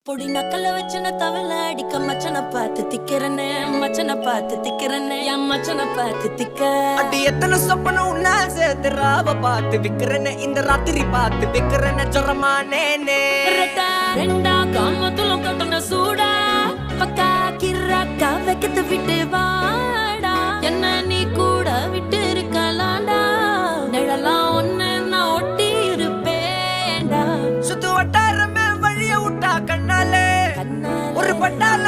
பொடி நக்கல வச்சன தவள அடிக்க மச்சனை பார்த்து திக்கிறனே மச்சனை பார்த்து திக்கிறனே என் மச்சனை பார்த்து திக்க அடி எத்தனை சொப்பனம் உன்னா சேர்த்து ராவ பார்த்து விக்கிறனே இந்த ராத்திரி பார்த்து விக்கிறனே ஜொரமானேனே ரெண்டா காமத்துல கட்டண சூடா பக்கா கிராக்கா வைக்கத்து விட்டு வாடா என்ன நீ கூட விட்டு இருக்கலாண்டா நிழலாம் ஒன்னு நான் ஒட்டி இருப்பேன்டா சுத்து வட்டாரமே வழிய விட்டா கண்ணாலே ஒரு பட்டால